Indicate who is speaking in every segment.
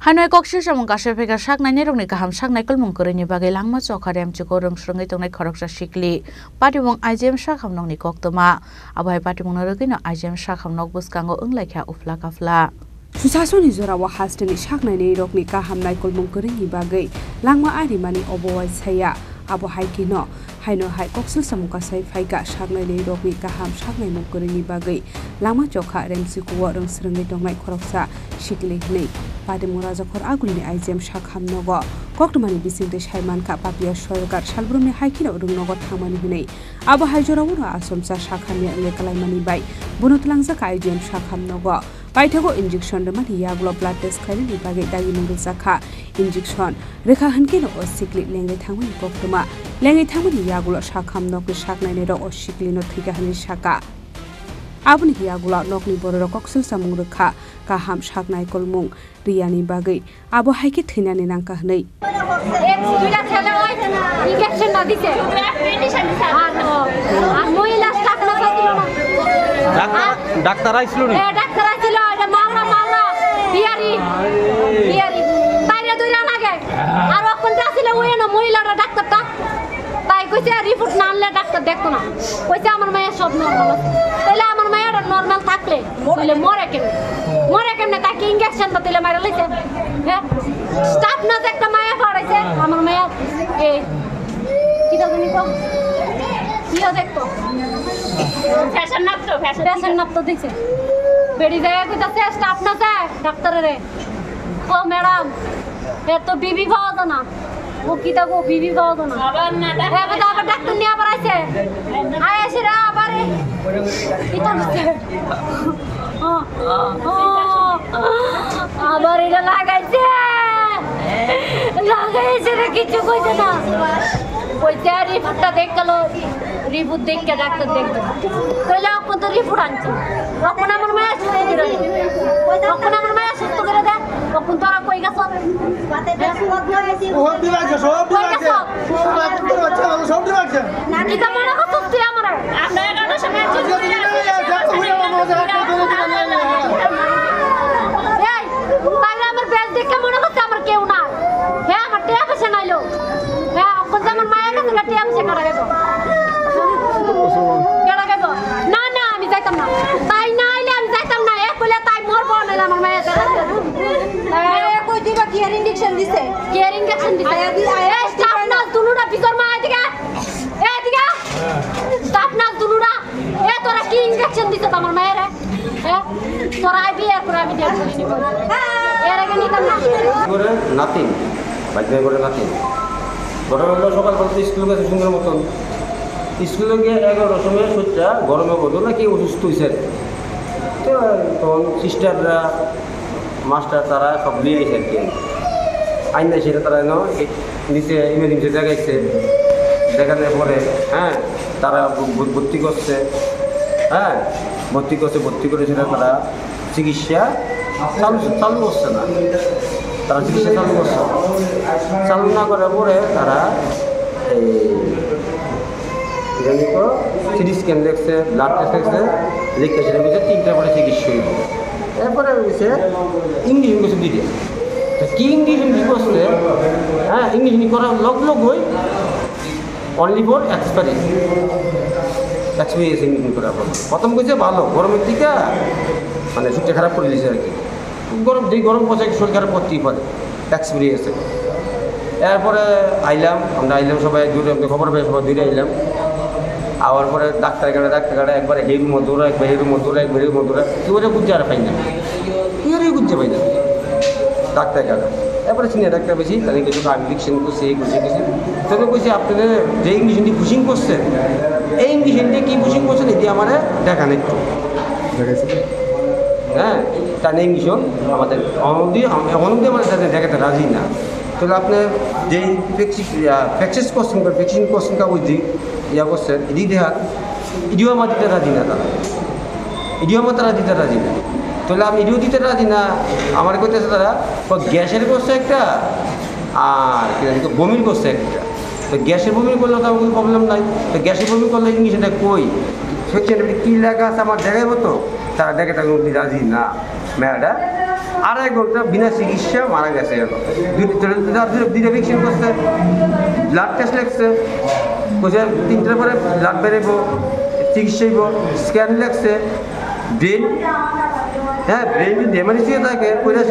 Speaker 1: Hanoi Kokshi Samung Kashe Pega Shaknai Nerong ni Kaham Shaknai Kulmung Korini Bagai Langma Chokarem Chuko Rong Srongai Tongnai Khoroksa Shikli Patimung IJM Shakhamnong ni Koktoma Abai Patimung Norogino IJM Shakhamnog Buskango Unglaikha Ufla Kafla
Speaker 2: Susasoni Zorawa Hastani Shaknai Nerok ni Kahamnai Kulmung Korini Bagai Langma Arimani Obowai Saya Abo Haikino Haino Hai Koksil Samuka Sai Faiga Shaknai Nerok ni Kaham Shaknai Mung Korini Bagai Langma Chokha Remsi Kuwa Rong Srongai Tongnai Khoroksa Shikli Nei Patimung Rajakhor Agulini IJM Shakhamnogo Koktomani Bisingde Shaimanka Papia Shorgar Shalbrumni Haikino Rungnogo Thangmani Hinei Abo Haijorawuro Asomsa Shakhamni Lekalaimani Bai Bunutlangjaka IJM Shakhamnogo Baithago injection remati yaglo blood test khaini bagai dagi mungil sakha injection rekha hankeno osikli lengai thangmani koktoma lengai thangmani yaglo shakhamno ke shaknai ne ro osikli no thika hani shaka abuni yaglo nokni bororo koksil samung rekha kaham shaknai kolmung riyani bagai abo haike thinani nangka hnei
Speaker 3: injection na dise আর মহিলা staff না ছিল না
Speaker 4: doctor আইছিল নি
Speaker 3: doctor আইছিল এটা মাওনা বিয়ারি তাইরে দুইরা লাগে আর ওখানটা ছিল ওই না মহিলাটা ডাক্তারটা তাই কইছে রিপোর্ট না আনলে ডাক্তার দেখতো না কইছে আমার মায়ের সব নরমাল আছে তাইলে আমার মায়ের নরমাল থাকলে বলে মরে কেমনে তাকে ইনজেকশনটা দিলে মারা লইছে হ্যাঁ স্টাফ না একটা মায়া পড়াইছে আমার মায়ের এই কি জানি কো কি দেখতো ফ্যাশন নাপতো দিছে বেড়ি যায় কইতাছে স্টাফ না যায় ডাক্তারে রে ও ম্যাডাম এ তো বিবি পাওয়া না ও কি তা গো বিবি পাওয়া না আবার না আবার ডাক্তার নিয়ে আবার আইছে আইছে রে আবার কি তো আবার এটা লাগাইছে রে কিছু কইছে না কইছে রিপোর্টটা দেখলো রিপোর্ট দেখে ডাক্তার দেখতো কইলা আপন তো রিপোর্ট আনছি তখন আমার মায়া সুস্থ করে দে তখন আমার মায়া সুস্থ করে দে তখন তোরা কই গেছ সব দিবাছে নানি তো মনে করছ তুই আমার আপনার এখানে সময় তাইলে আমার বেল দেখে মনে করছে আমার কেউ না হ্যাঁ আমার টিয়া পয়সা নাইলো হ্যাঁ এখন যেমন মায়ের কাছে টিয়া পয়সা কাটা গেল না আমি যাইতাম না তাই না আইলে আমি যাইতাম না এক কইলে তাই মরবো না আমার মায়ের কই দিবা কি ইনজেকশন দিছে এই স্টাফ না দুলুরা ভিতর মা এদিকে স্টাফ না দুলুরা এ তোরা কি ইনজেকশন দিছে আমার মায়ের হ্যাঁ তোরা আইবি আর পুরা আমি দেখ বলি নিব এর আগে নিতাম না
Speaker 4: করে নাতিন বাইরে করে নাতিন গরমে সকাল করতে স্কুল গেছে সুন্দর মতন স্কুলে গিয়ে 11টার সময় সত্যা গরমে বদল নাকি অসুস্থ হয়েছে তখন সিস্টাররা মাস্টার তারা সব নিয়ে এসে আর কি আইন সেটা তারা নিচে ইমার্জেন্সি দেখাইছে দেখানোর পরে হ্যাঁ তারা ভর্তি করছে হ্যাঁ ভর্তি করে সেটা তারা চিকিৎসা চালু করছে না তারা চিকিৎসা চালু না করার পরে তারা সিটি স্ক্যান দেখছে ব্লাড টেস্ট দেখছে লিখতে সেটা বলছে 3টার পরে চিকিৎসা হইব এরপরে বলছে ইঞ্জেকশন কিছু দিতে কি ইঞ্জেকশন কি করছে হ্যাঁ ইঞ্জেকশন করার লগ হই অনলি ফর এক্সপিরিয়েন্স ইঞ্জেকশন করার পর প্রথম কইছে ভালো গরমের দিকে মানে শরীরটা খারাপ করে দিয়েছে আর কি গরম পচায় শরীর খারাপ করতেই পারে এক্সপিরিয়েন্সে এরপরে আমরা আইলাম সবাই দূরে খবর পেয়ে সবাই দূরে আইলাম আওয়ার পরে ডাক্তার কাটা একবার হেরু মধুরা একবার হেরু মধুরা কি বলে বুঝতে আর পাই না কেউই বুঝতে পাই না ডাক্তার কাটা এরপরে সিনিয়র ডাক্তার বেশি তাদের কিছু ইঞ্জেকশন করছে তবে কইছে আপনাদের যে ইঞ্জেকশনটি পুশিং করছেন এই ইঞ্জেকশনটি কি পুশিং করছেন এটি আমার দেখান একটু হ্যাঁ তার ইঞ্জেকশন আমাদের অনদি আমাদের তাদের দেখাতে রাজি না তাহলে আপনি যেই প্র্যাকটিস করছেন বা ভ্যাকসিন করছেন কাগজ দিয়ে ইয়া করছেন এদিক দেখান ইডিওমা দিতে রাজি না তারা দিতে রাজি না তাহলে আমি ইডিও দিতে রাজি না আমার করতেছে তারা গ্যাসের করছে একটা আর বমির করছে একটা তো গ্যাসের বমি করলে তো আমার কোনো প্রবলেম নাই তো গ্যাসের বমি করলে ইংলিশটা কই সেখানে কী লেখা আছে আমার দেখাইব তো তারা দেখে তাকে রাজি না মেয়েটা 2.5 ঘন্টা বিনা চিকিৎসা মারা গেছে। দুইটা ভ্যাকসিন করছে, ব্লাড টেস্ট লাগছে, বলছে 3টার পরে ব্লাড বেরোবো, চিকিৎসা হইব, স্ক্যান লাগছে, ব্রেন ব্রেন যদি ড্যামেজ হয়ে থাকে পয়লা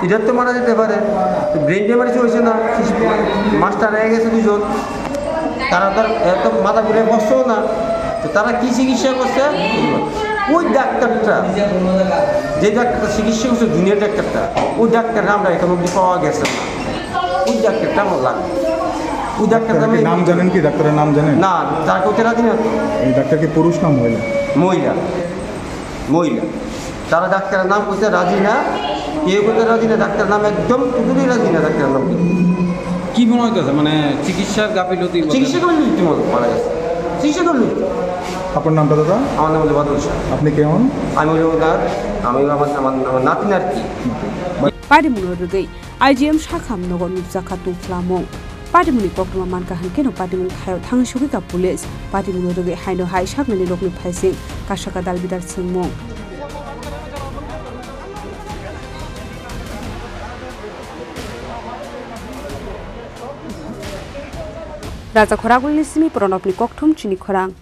Speaker 4: এটার তো মারা যেতে পারে। ব্রেন ড্যামেজ হয়েছে না, মাস্টার হয়ে গেছে 2জন, তারা তার এত মাথা ঘুরে বসছেও না, তো তারা কি চিকিৎসা করছে? ওই ডাক্তারটা, যে ডাক্তারটা চিকিৎসা করছে জুনিয়র ডাক্তারটা, ওই ডাক্তারটা আমরা এখন অব্দি পাওয়া গেছে না। ওই ডাক্তারটা আমার লাগবে। ওই ডাক্তারটা
Speaker 5: নাম জানেন কি? ডাক্তারের নাম জানেন?
Speaker 4: না, তার করতে রাজি না।
Speaker 5: এই ডাক্তার কি পুরুষ না মহিলা?
Speaker 4: মহিলা। তারা ডাক্তারের নাম করতে রাজি না, কেউ করতে রাজি না, ডাক্তারের নাম একদম পুরোই রাজি না। ডাক্তারের নাম
Speaker 6: কি মনে হইতেছে? মানে চিকিৎসার গাফিলতি,
Speaker 4: চিকিৎসা করলে মারা গেছে, চিকিৎসা করলে।
Speaker 5: আপনার নামটা দাদা?
Speaker 4: আমার নাম হলো বাদল শাহ।
Speaker 5: আপনি কেমন?
Speaker 4: আমি আমার নাতিন আর কি।
Speaker 2: Padimun rugai IGM Shakham Nogon Nupzaka Tu Flamong. Padimuni Pokma Mankahan Keno Padimun Hayo Tangshugika Police. Padimun rugai Haino Hai Shakmani Lokni Paising Kashaka Dalbidar Sumong. Raja Khoragul Nisimi Pronopni Koktum Chini Khorang.